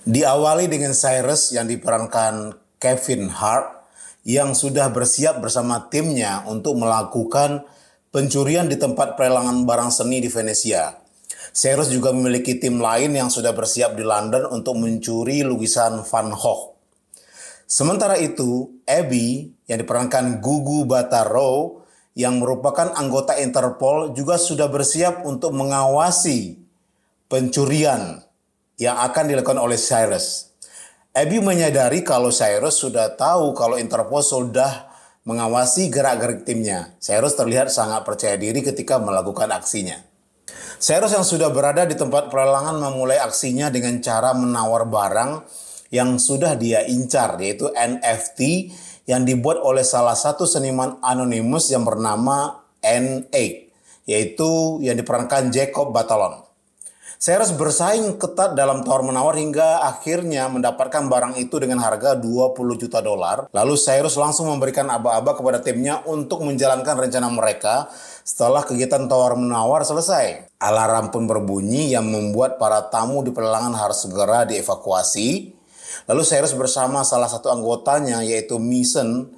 Diawali dengan Cyrus yang diperankan Kevin Hart yang sudah bersiap bersama timnya untuk melakukan pencurian di tempat pelelangan barang seni di Venesia. Cyrus juga memiliki tim lain yang sudah bersiap di London untuk mencuri lukisan Van Gogh. Sementara itu, Abby yang diperankan Gugu Bataro yang merupakan anggota Interpol juga sudah bersiap untuk mengawasi pencurian yang akan dilakukan oleh Cyrus. Abby menyadari kalau Cyrus sudah tahu kalau Interpol sudah mengawasi gerak-gerik timnya. Cyrus terlihat sangat percaya diri ketika melakukan aksinya. Cyrus yang sudah berada di tempat pelelangan memulai aksinya dengan cara menawar barang yang sudah dia incar, yaitu NFT yang dibuat oleh salah satu seniman anonimus yang bernama N8, yaitu yang diperankan Jacob Batalon. Cyrus bersaing ketat dalam tawar-menawar hingga akhirnya mendapatkan barang itu dengan harga $20 juta. Lalu Cyrus langsung memberikan aba-aba kepada timnya untuk menjalankan rencana mereka setelah kegiatan tawar-menawar selesai. Alarm pun berbunyi yang membuat para tamu di pelelangan harus segera dievakuasi. Lalu Cyrus bersama salah satu anggotanya yaitu Mason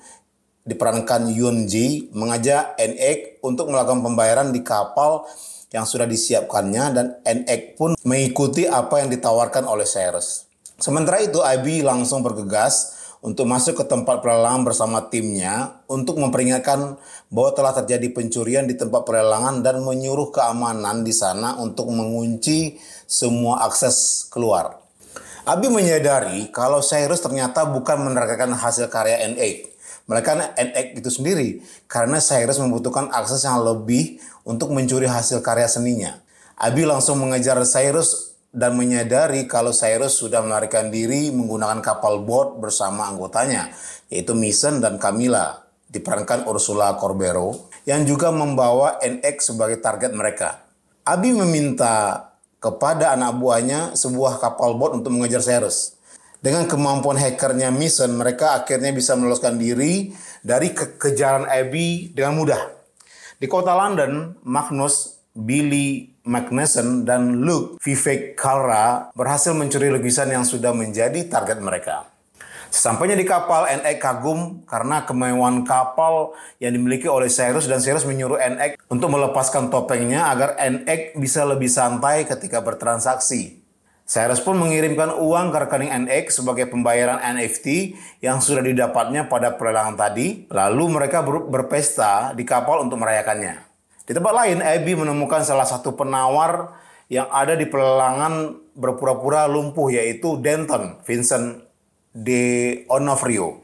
diperankan Yoon Ji mengajak N8 untuk melakukan pembayaran di kapal yang sudah disiapkannya dan N8 pun mengikuti apa yang ditawarkan oleh Cyrus. Sementara itu Abby langsung bergegas untuk masuk ke tempat pelelangan bersama timnya untuk memperingatkan bahwa telah terjadi pencurian di tempat pelelangan dan menyuruh keamanan di sana untuk mengunci semua akses keluar. Abby menyadari kalau Cyrus ternyata bukan menerkakan hasil karya N8, melainkan N8 itu sendiri, karena Cyrus membutuhkan akses yang lebih untuk mencuri hasil karya seninya. Abby langsung mengejar Cyrus dan menyadari kalau Cyrus sudah melarikan diri menggunakan kapal boat bersama anggotanya, yaitu Mason dan Camilla, diperankan Ursula Corbero, yang juga membawa N8 sebagai target mereka. Abby meminta kepada anak buahnya sebuah kapal boat untuk mengejar Cyrus. Dengan kemampuan hackernya Mason, mereka akhirnya bisa meloloskan diri dari kejaran Abby dengan mudah. Di kota London, Magnus, Billy Magnussen, dan Luke Vivek Kalra berhasil mencuri lukisan yang sudah menjadi target mereka. Sesampainya di kapal, N8 kagum karena kemewahan kapal yang dimiliki oleh Cyrus dan Cyrus menyuruh N8 untuk melepaskan topengnya agar N8 bisa lebih santai ketika bertransaksi. Cyrus pun mengirimkan uang ke rekening N8 sebagai pembayaran NFT yang sudah didapatnya pada pelelangan tadi, lalu mereka berpesta di kapal untuk merayakannya. Di tempat lain, Abby menemukan salah satu penawar yang ada di pelelangan berpura-pura lumpuh, yaitu Denton Vincent de Onofrio,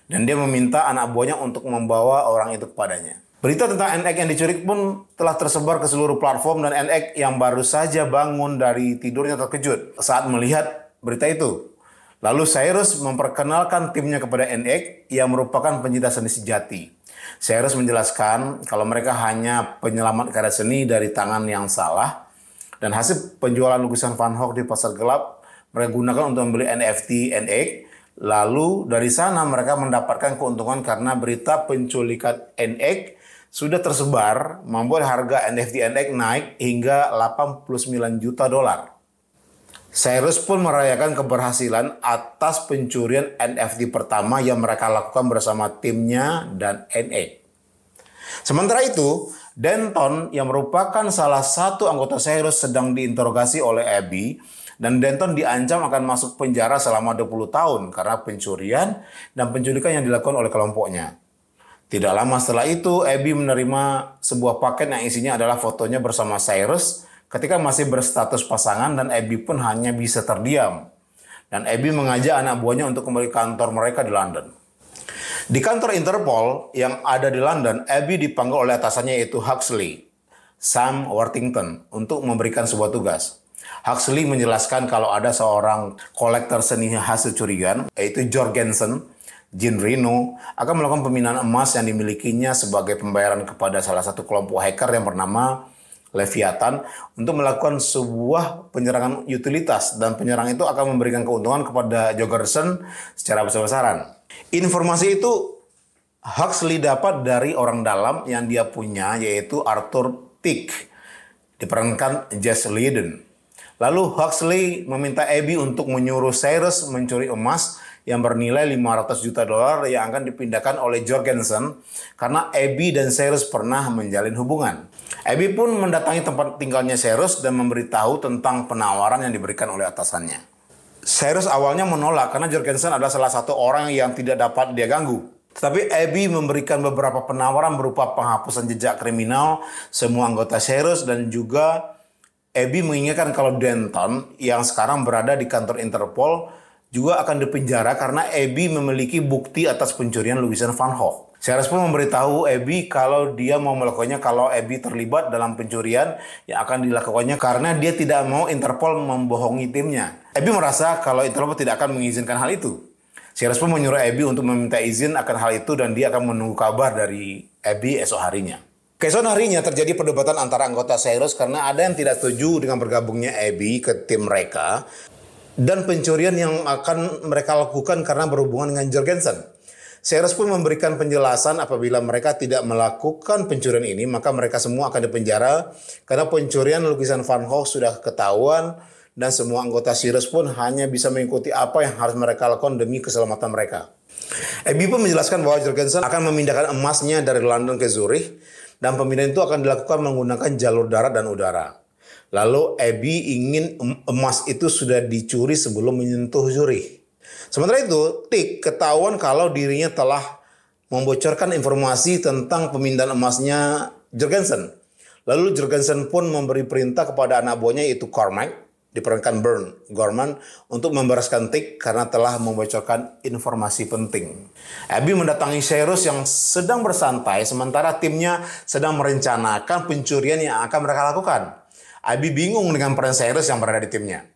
dan dia meminta anak buahnya untuk membawa orang itu kepadanya. Berita tentang N8 yang dicuri pun telah tersebar ke seluruh platform dan N8 yang baru saja bangun dari tidurnya terkejut saat melihat berita itu. Lalu Cyrus memperkenalkan timnya kepada N8 yang merupakan pencinta seni sejati. Cyrus menjelaskan kalau mereka hanya penyelamat karya seni dari tangan yang salah dan hasil penjualan lukisan Van Gogh di pasar gelap mereka gunakan untuk membeli NFT N8. Lalu dari sana mereka mendapatkan keuntungan karena berita penculikan N8 sudah tersebar membuat harga NFT N8 naik hingga $89 juta. Cyrus pun merayakan keberhasilan atas pencurian NFT pertama yang mereka lakukan bersama timnya dan N8. Sementara itu, Denton yang merupakan salah satu anggota Cyrus sedang diinterogasi oleh Abby dan Denton diancam akan masuk penjara selama 20 tahun karena pencurian dan penculikan yang dilakukan oleh kelompoknya. Tidak lama setelah itu, Abby menerima sebuah paket yang isinya adalah fotonya bersama Cyrus ketika masih berstatus pasangan dan Abby pun hanya bisa terdiam. Dan Abby mengajak anak buahnya untuk kembali ke kantor mereka di London. Di kantor Interpol yang ada di London, Abby dipanggil oleh atasannya yaitu Huxley, Sam Worthington, untuk memberikan sebuah tugas. Huxley menjelaskan kalau ada seorang kolektor seni hasil curian, yaitu Jorgensen, Jean Reno, akan melakukan pemindahan emas yang dimilikinya sebagai pembayaran kepada salah satu kelompok hacker yang bernama Leviathan untuk melakukan sebuah penyerangan utilitas, dan penyerang itu akan memberikan keuntungan kepada Jorgensen secara besar-besaran. Informasi itu Huxley dapat dari orang dalam yang dia punya, yaitu Arthur Tick, diperankan Jess Leyden. Lalu Huxley meminta Abby untuk menyuruh Cyrus mencuri emas yang bernilai 500 juta dolar yang akan dipindahkan oleh Jorgensen karena Abby dan Cyrus pernah menjalin hubungan. Abby pun mendatangi tempat tinggalnya Cyrus dan memberitahu tentang penawaran yang diberikan oleh atasannya. Cyrus awalnya menolak karena Jorgensen adalah salah satu orang yang tidak dapat dia ganggu. Tetapi Abby memberikan beberapa penawaran berupa penghapusan jejak kriminal semua anggota Cyrus dan juga Abby mengingatkan kalau Denton yang sekarang berada di kantor Interpol juga akan dipenjara karena Abby memiliki bukti atas pencurian lukisan Van Gogh. Cyrus pun memberitahu Abby kalau dia mau melakukannya kalau Abby terlibat dalam pencurian yang akan dilakukannya karena dia tidak mau Interpol membohongi timnya. Abby merasa kalau Interpol tidak akan mengizinkan hal itu. Cyrus pun menyuruh Abby untuk meminta izin akan hal itu dan dia akan menunggu kabar dari Abby esok harinya. Keesokan harinya terjadi perdebatan antara anggota Cyrus karena ada yang tidak setuju dengan bergabungnya Abby ke tim mereka dan pencurian yang akan mereka lakukan karena berhubungan dengan Jorgensen. Cyrus pun memberikan penjelasan apabila mereka tidak melakukan pencurian ini maka mereka semua akan dipenjara karena pencurian lukisan Van Gogh sudah ketahuan dan semua anggota Cyrus pun hanya bisa mengikuti apa yang harus mereka lakukan demi keselamatan mereka. Abby pun menjelaskan bahwa Jorgensen akan memindahkan emasnya dari London ke Zurich dan pemindahan itu akan dilakukan menggunakan jalur darat dan udara. Lalu Abby ingin emas itu sudah dicuri sebelum menyentuh Zurich. Sementara itu, Tick ketahuan kalau dirinya telah membocorkan informasi tentang pemindahan emasnya Jorgensen. Lalu Jorgensen pun memberi perintah kepada anak buahnya yaitu Cormac, diperankan Burn Gorman, untuk membereskan Tick karena telah membocorkan informasi penting. Abby mendatangi Cyrus yang sedang bersantai sementara timnya sedang merencanakan pencurian yang akan mereka lakukan. Abby bingung dengan peran Cyrus yang berada di timnya.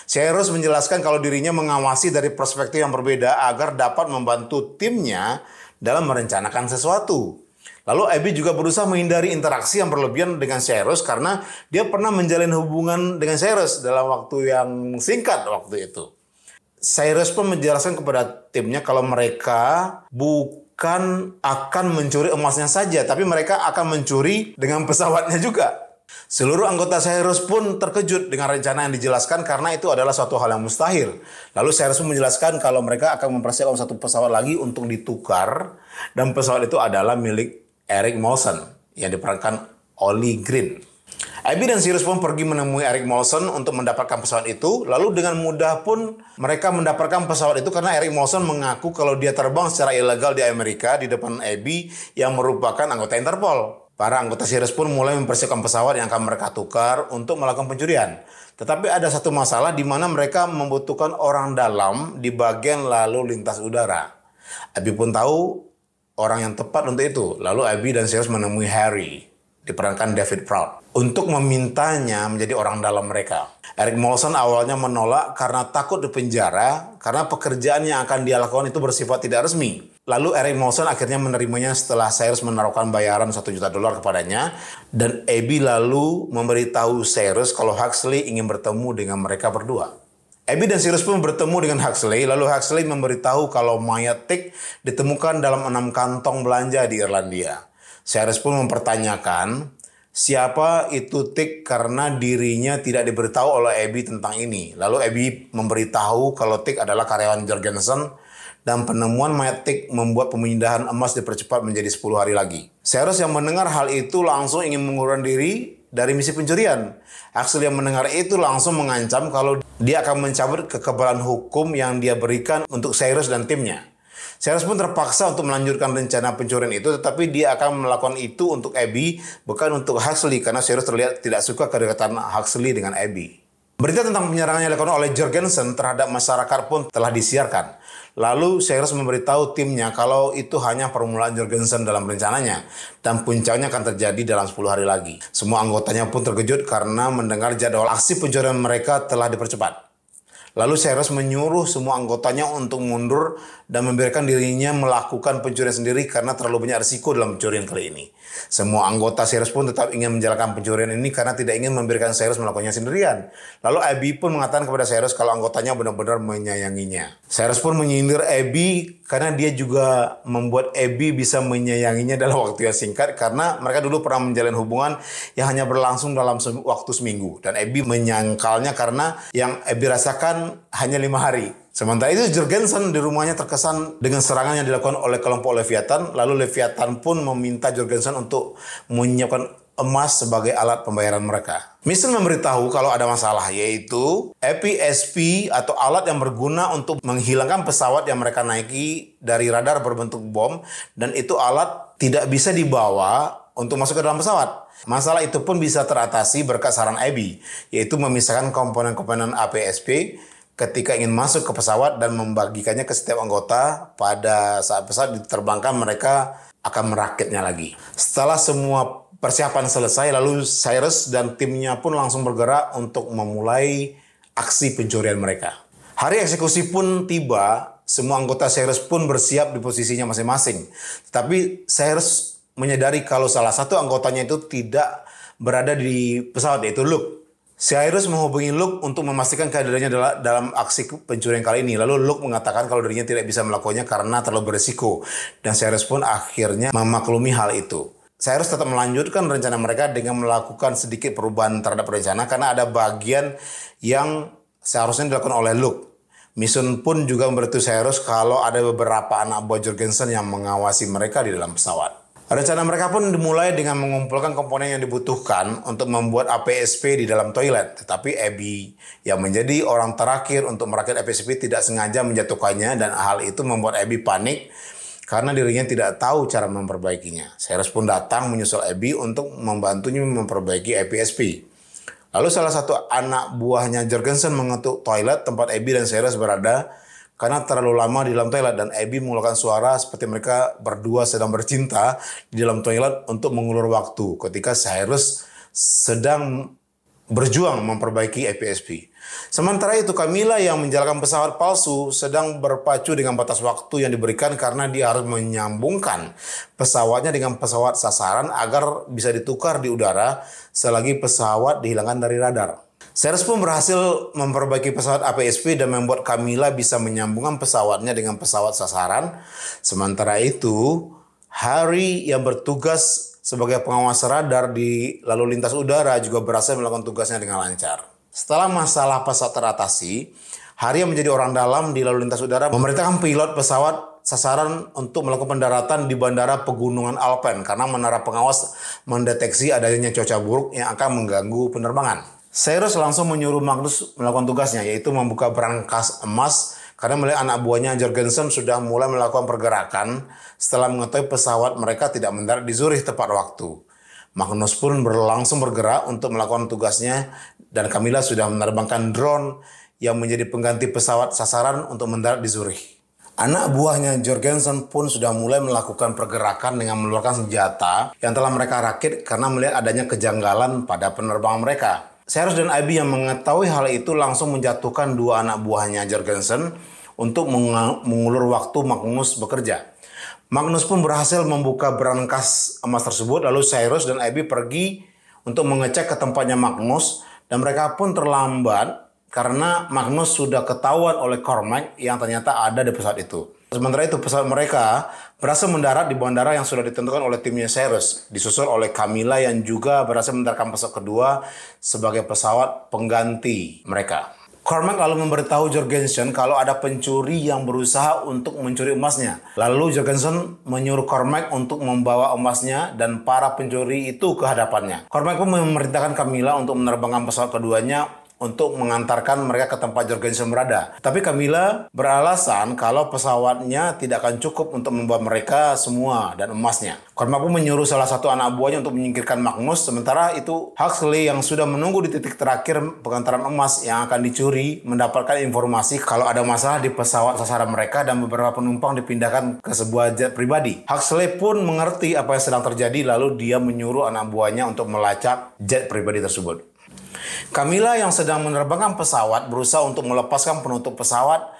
Cyrus menjelaskan kalau dirinya mengawasi dari perspektif yang berbeda agar dapat membantu timnya dalam merencanakan sesuatu. Lalu Abby juga berusaha menghindari interaksi yang berlebihan dengan Cyrus karena dia pernah menjalin hubungan dengan Cyrus dalam waktu yang singkat waktu itu. Cyrus pun menjelaskan kepada timnya kalau mereka bukan akan mencuri emasnya saja, tapi mereka akan mencuri dengan pesawatnya juga. Seluruh anggota Cyrus pun terkejut dengan rencana yang dijelaskan karena itu adalah suatu hal yang mustahil. Lalu Cyrus pun menjelaskan kalau mereka akan mempersiapkan satu pesawat lagi untuk ditukar dan pesawat itu adalah milik Eric Molson yang diperankan Ollie Green. Abby dan Cyrus pun pergi menemui Eric Molson untuk mendapatkan pesawat itu. Lalu dengan mudah pun mereka mendapatkan pesawat itu karena Eric Molson mengaku kalau dia terbang secara ilegal di Amerika di depan Abby yang merupakan anggota Interpol. Para anggota Cyrus pun mulai mempersiapkan pesawat yang akan mereka tukar untuk melakukan pencurian. Tetapi ada satu masalah di mana mereka membutuhkan orang dalam di bagian lalu lintas udara. Abby pun tahu orang yang tepat untuk itu. Lalu Abby dan Cyrus menemui Harry, diperankan David Proud, untuk memintanya menjadi orang dalam mereka. Eric Molson awalnya menolak karena takut dipenjara karena pekerjaan yang akan dia lakukan itu bersifat tidak resmi. Lalu Eric Molson akhirnya menerimanya setelah Cyrus menaruhkan bayaran 1 juta dolar kepadanya dan Abby lalu memberitahu Cyrus kalau Huxley ingin bertemu dengan mereka berdua. Abby dan Cyrus pun bertemu dengan Huxley, lalu Huxley memberitahu kalau mayat Tick ditemukan dalam 6 kantong belanja di Irlandia. Cyrus pun mempertanyakan siapa itu Tick karena dirinya tidak diberitahu oleh Abby tentang ini. Lalu Abby memberitahu kalau Tick adalah karyawan Jorgensen dan penemuan mayat Tick membuat pemindahan emas dipercepat menjadi 10 hari lagi. Cyrus yang mendengar hal itu langsung ingin mengundurkan diri dari misi pencurian. Huxley yang mendengar itu langsung mengancam kalau dia akan mencabut kekebalan hukum yang dia berikan untuk Cyrus dan timnya. Cyrus pun terpaksa untuk melanjutkan rencana pencurian itu, tetapi dia akan melakukan itu untuk Abby, bukan untuk Huxley, karena Cyrus terlihat tidak suka kedekatan Huxley dengan Abby. Berita tentang penyerangan yang dilakukan oleh Jorgensen terhadap masyarakat pun telah disiarkan. Lalu Cyrus memberitahu timnya kalau itu hanya permulaan Jorgensen dalam rencananya dan puncaknya akan terjadi dalam 10 hari lagi. Semua anggotanya pun terkejut karena mendengar jadwal aksi pencurian mereka telah dipercepat. Lalu Cyrus menyuruh semua anggotanya untuk mundur dan membiarkan dirinya melakukan pencurian sendiri karena terlalu banyak risiko dalam pencurian kali ini. Semua anggota Cyrus pun tetap ingin menjalankan pencurian ini karena tidak ingin membiarkan Cyrus melakukannya sendirian. Lalu Abby pun mengatakan kepada Cyrus kalau anggotanya benar-benar menyayanginya. Cyrus pun menyindir Abby karena dia juga membuat Abby bisa menyayanginya dalam waktu yang singkat karena mereka dulu pernah menjalin hubungan yang hanya berlangsung dalam waktu seminggu dan Abby menyangkalnya karena yang Abby rasakan hanya 5 hari. Sementara itu Jorgensen di rumahnya terkesan dengan serangan yang dilakukan oleh kelompok Leviathan, lalu Leviathan pun meminta Jorgensen untuk menyiapkan emas sebagai alat pembayaran mereka. Mason memberitahu kalau ada masalah, yaitu APSP atau alat yang berguna untuk menghilangkan pesawat yang mereka naiki dari radar berbentuk bom, dan itu alat tidak bisa dibawa untuk masuk ke dalam pesawat. Masalah itu pun bisa teratasi berkat saran Abby, yaitu memisahkan komponen-komponen APSP ketika ingin masuk ke pesawat dan membagikannya ke setiap anggota. Pada saat pesawat diterbangkan, mereka akan merakitnya lagi. Setelah semua persiapan selesai, lalu Cyrus dan timnya pun langsung bergerak untuk memulai aksi pencurian mereka. Hari eksekusi pun tiba, semua anggota Cyrus pun bersiap di posisinya masing-masing. Tetapi Cyrus menyadari kalau salah satu anggotanya itu tidak berada di pesawat, yaitu Luke. Cyrus menghubungi Luke untuk memastikan kehadirannya dalam aksi pencurian kali ini. Lalu Luke mengatakan kalau dirinya tidak bisa melakukannya karena terlalu berisiko. Dan Cyrus pun akhirnya memaklumi hal itu. Cyrus tetap melanjutkan rencana mereka dengan melakukan sedikit perubahan terhadap rencana karena ada bagian yang seharusnya dilakukan oleh Luke. Mason pun juga memberitahu Cyrus kalau ada beberapa anak buah Jorgensen yang mengawasi mereka di dalam pesawat. Rencana mereka pun dimulai dengan mengumpulkan komponen yang dibutuhkan untuk membuat APSP di dalam toilet. Tetapi Abby yang menjadi orang terakhir untuk merakit APSP tidak sengaja menjatuhkannya dan hal itu membuat Abby panik karena dirinya tidak tahu cara memperbaikinya. Cyrus pun datang menyusul Abby untuk membantunya memperbaiki APSP. Lalu salah satu anak buahnya Jorgensen mengetuk toilet tempat Abby dan Cyrus berada karena terlalu lama di dalam toilet, dan Abby mengeluarkan suara seperti mereka berdua sedang bercinta di dalam toilet untuk mengulur waktu ketika Cyrus sedang berjuang memperbaiki APSP. Sementara itu Camilla yang menjalankan pesawat palsu sedang berpacu dengan batas waktu yang diberikan karena dia harus menyambungkan pesawatnya dengan pesawat sasaran agar bisa ditukar di udara selagi pesawat dihilangkan dari radar. Cyrus pun berhasil memperbaiki pesawat APSP dan membuat Camilla bisa menyambungkan pesawatnya dengan pesawat sasaran. Sementara itu, Harry yang bertugas sebagai pengawas radar di lalu lintas udara juga berhasil melakukan tugasnya dengan lancar. Setelah masalah pesawat teratasi, Harry yang menjadi orang dalam di lalu lintas udara memerintahkan pilot pesawat sasaran untuk melakukan pendaratan di bandara pegunungan Alpen karena menara pengawas mendeteksi adanya cuaca buruk yang akan mengganggu penerbangan. Cyrus langsung menyuruh Magnus melakukan tugasnya, yaitu membuka berangkas emas karena melihat anak buahnya Jorgensen sudah mulai melakukan pergerakan setelah mengetahui pesawat mereka tidak mendarat di Zurich tepat waktu. Magnus pun langsung bergerak untuk melakukan tugasnya dan Camilla sudah menerbangkan drone yang menjadi pengganti pesawat sasaran untuk mendarat di Zurich. Anak buahnya Jorgensen pun sudah mulai melakukan pergerakan dengan mengeluarkan senjata yang telah mereka rakit karena melihat adanya kejanggalan pada penerbangan mereka. Cyrus dan Abby yang mengetahui hal itu langsung menjatuhkan dua anak buahnya Jorgensen untuk mengulur waktu Magnus bekerja. Magnus pun berhasil membuka berangkas emas tersebut, lalu Cyrus dan Abby pergi untuk mengecek ke tempatnya Magnus dan mereka pun terlambat karena Magnus sudah ketahuan oleh Cormac yang ternyata ada di pesawat itu. Sementara itu pesawat mereka berhasil mendarat di bandara yang sudah ditentukan oleh timnya Cyrus, disusul oleh Camilla yang juga berhasil mendaratkan pesawat kedua sebagai pesawat pengganti mereka. Cormac lalu memberitahu Jorgensen kalau ada pencuri yang berusaha untuk mencuri emasnya. Lalu Jorgensen menyuruh Cormac untuk membawa emasnya dan para pencuri itu ke hadapannya. Cormac pun memerintahkan Camilla untuk menerbangkan pesawat keduanya untuk mengantarkan mereka ke tempat Jorgensen berada. Tapi Camilla beralasan kalau pesawatnya tidak akan cukup untuk membawa mereka semua dan emasnya. Cormac pun menyuruh salah satu anak buahnya untuk menyingkirkan Magnus. Sementara itu Huxley yang sudah menunggu di titik terakhir pengantaran emas yang akan dicuri mendapatkan informasi kalau ada masalah di pesawat sasaran mereka dan beberapa penumpang dipindahkan ke sebuah jet pribadi. Huxley pun mengerti apa yang sedang terjadi, lalu dia menyuruh anak buahnya untuk melacak jet pribadi tersebut. Camilla yang sedang menerbangkan pesawat berusaha untuk melepaskan penutup pesawat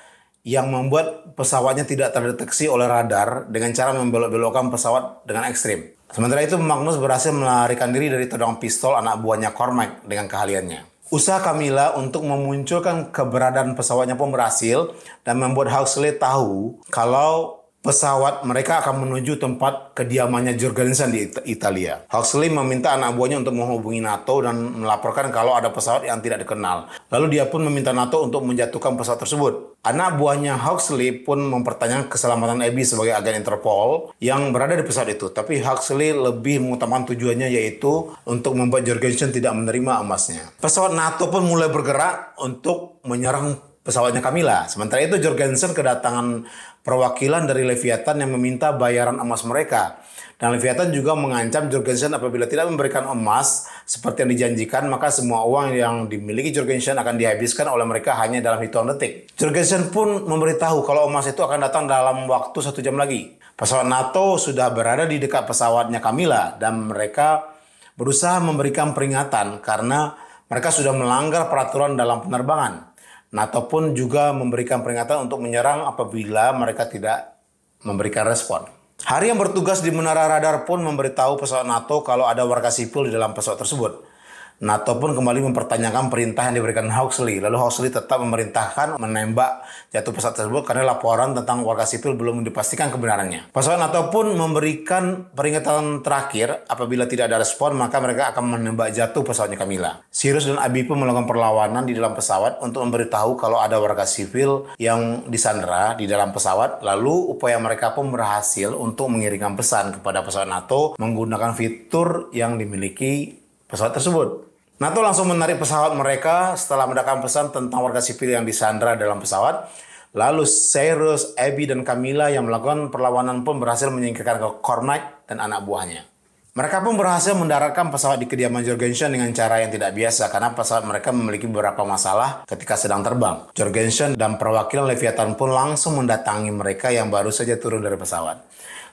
yang membuat pesawatnya tidak terdeteksi oleh radar dengan cara membelok-belokkan pesawat dengan ekstrim. Sementara itu Magnus berhasil melarikan diri dari todong pistol anak buahnya Cormac dengan keahliannya. Usaha Camilla untuk memunculkan keberadaan pesawatnya pun berhasil dan membuat Huxley tahu kalau pesawat mereka akan menuju tempat kediamannya Jorgensen di Italia. Huxley meminta anak buahnya untuk menghubungi NATO dan melaporkan kalau ada pesawat yang tidak dikenal. Lalu dia pun meminta NATO untuk menjatuhkan pesawat tersebut. Anak buahnya Huxley pun mempertanyakan keselamatan Abby sebagai agen Interpol yang berada di pesawat itu. Tapi Huxley lebih mengutamakan tujuannya, yaitu untuk membuat Jorgensen tidak menerima emasnya. Pesawat NATO pun mulai bergerak untuk menyerang pesawatnya Camilla. Sementara itu Jorgensen kedatangan perwakilan dari Leviathan yang meminta bayaran emas mereka. Dan Leviathan juga mengancam Jorgensen apabila tidak memberikan emas seperti yang dijanjikan, maka semua uang yang dimiliki Jorgensen akan dihabiskan oleh mereka hanya dalam hitungan detik. Jorgensen pun memberitahu kalau emas itu akan datang dalam waktu 1 jam lagi. Pesawat NATO sudah berada di dekat pesawatnya Camilla dan mereka berusaha memberikan peringatan karena mereka sudah melanggar peraturan dalam penerbangan. NATO pun juga memberikan peringatan untuk menyerang apabila mereka tidak memberikan respon. Hari yang bertugas di menara radar pun memberitahu pesawat NATO kalau ada warga sipil di dalam pesawat tersebut. NATO pun kembali mempertanyakan perintah yang diberikan Huxley. Lalu Huxley tetap memerintahkan menembak jatuh pesawat tersebut karena laporan tentang warga sipil belum dipastikan kebenarannya. Pesawat NATO pun memberikan peringatan terakhir apabila tidak ada respon maka mereka akan menembak jatuh pesawatnya Camilla. Cyrus dan Abby pun melakukan perlawanan di dalam pesawat untuk memberitahu kalau ada warga sipil yang disandera di dalam pesawat. Lalu upaya mereka pun berhasil untuk mengirimkan pesan kepada pesawat NATO menggunakan fitur yang dimiliki pesawat tersebut. NATO langsung menarik pesawat mereka setelah mendapatkan pesan tentang warga sipil yang disandera dalam pesawat. Lalu Cyrus, Abby, dan Camilla yang melakukan perlawanan pun berhasil menyingkirkan Cormac dan anak buahnya. Mereka pun berhasil mendaratkan pesawat di kediaman Jorgensen dengan cara yang tidak biasa karena pesawat mereka memiliki beberapa masalah ketika sedang terbang. Jorgensen dan perwakilan Leviathan pun langsung mendatangi mereka yang baru saja turun dari pesawat.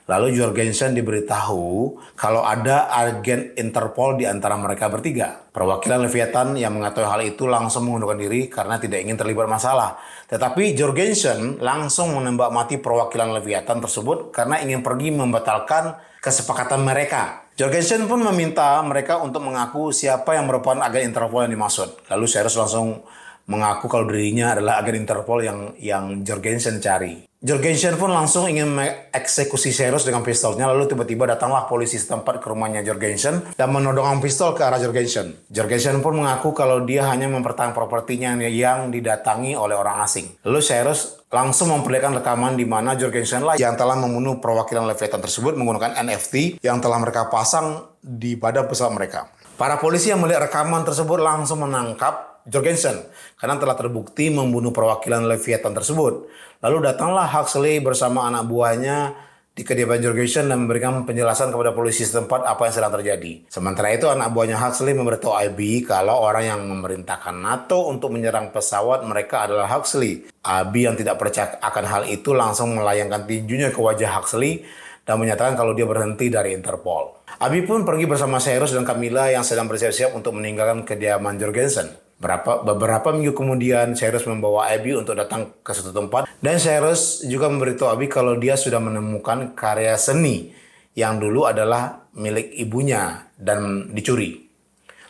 Lalu Jorgensen diberitahu kalau ada agen Interpol di antara mereka bertiga. Perwakilan Leviathan yang mengetahui hal itu langsung mengundurkan diri karena tidak ingin terlibat masalah. Tetapi Jorgensen langsung menembak mati perwakilan Leviathan tersebut karena ingin pergi membatalkan kesepakatan mereka. Jorgensen pun meminta mereka untuk mengaku siapa yang merupakan agen Interpol yang dimaksud. Lalu Cyrus langsung mengaku kalau dirinya adalah agen Interpol yang Jorgensen cari. Jorgensen pun langsung ingin mengeksekusi Cyrus dengan pistolnya, lalu tiba-tiba datanglah polisi setempat ke rumahnya Jorgensen dan menodongkan pistol ke arah Jorgensen. Jorgensen pun mengaku kalau dia hanya mempertahankan propertinya yang didatangi oleh orang asing. Lalu Cyrus langsung memperlihatkan rekaman di mana Jorgensen lah yang telah membunuh perwakilan Leviathan tersebut menggunakan NFT yang telah mereka pasang di badan pesawat mereka. Para polisi yang melihat rekaman tersebut langsung menangkap Jorgensen karena telah terbukti membunuh perwakilan Leviathan tersebut. Lalu datanglah Huxley bersama anak buahnya di kediaman Jorgensen dan memberikan penjelasan kepada polisi setempat apa yang sedang terjadi. Sementara itu anak buahnya Huxley memberitahu Abby kalau orang yang memerintahkan NATO untuk menyerang pesawat mereka adalah Huxley. Abby yang tidak percaya akan hal itu langsung melayangkan tinjunya ke wajah Huxley dan menyatakan kalau dia berhenti dari Interpol. Abby pun pergi bersama Cyrus dan Camilla yang sedang bersiap-siap untuk meninggalkan kediaman Jorgensen. Beberapa minggu kemudian, Cyrus membawa Abby untuk datang ke suatu tempat. Dan Cyrus juga memberitahu Abby kalau dia sudah menemukan karya seni yang dulu adalah milik ibunya dan dicuri.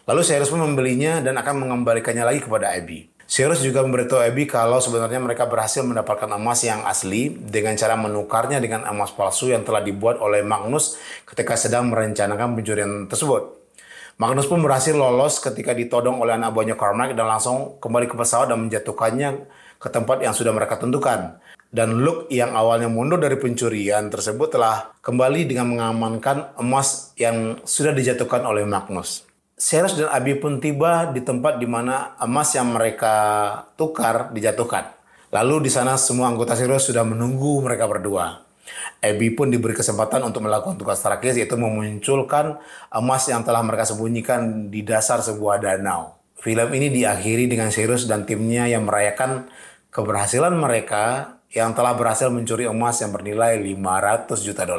Lalu Cyrus pun membelinya dan akan mengembalikannya lagi kepada Abby. Cyrus juga memberitahu Abby kalau sebenarnya mereka berhasil mendapatkan emas yang asli dengan cara menukarnya dengan emas palsu yang telah dibuat oleh Magnus ketika sedang merencanakan pencurian tersebut. Magnus pun berhasil lolos ketika ditodong oleh anak buahnya Cormac dan langsung kembali ke pesawat dan menjatuhkannya ke tempat yang sudah mereka tentukan. Dan Luke yang awalnya mundur dari pencurian tersebut telah kembali dengan mengamankan emas yang sudah dijatuhkan oleh Magnus. Cyrus dan Abby pun tiba di tempat di mana emas yang mereka tukar dijatuhkan. Lalu di sana semua anggota Cyrus sudah menunggu mereka berdua. Abby pun diberi kesempatan untuk melakukan tugas terakhir, yaitu memunculkan emas yang telah mereka sembunyikan di dasar sebuah danau. Film ini diakhiri dengan Cyrus dan timnya yang merayakan keberhasilan mereka yang telah berhasil mencuri emas yang bernilai $500 juta.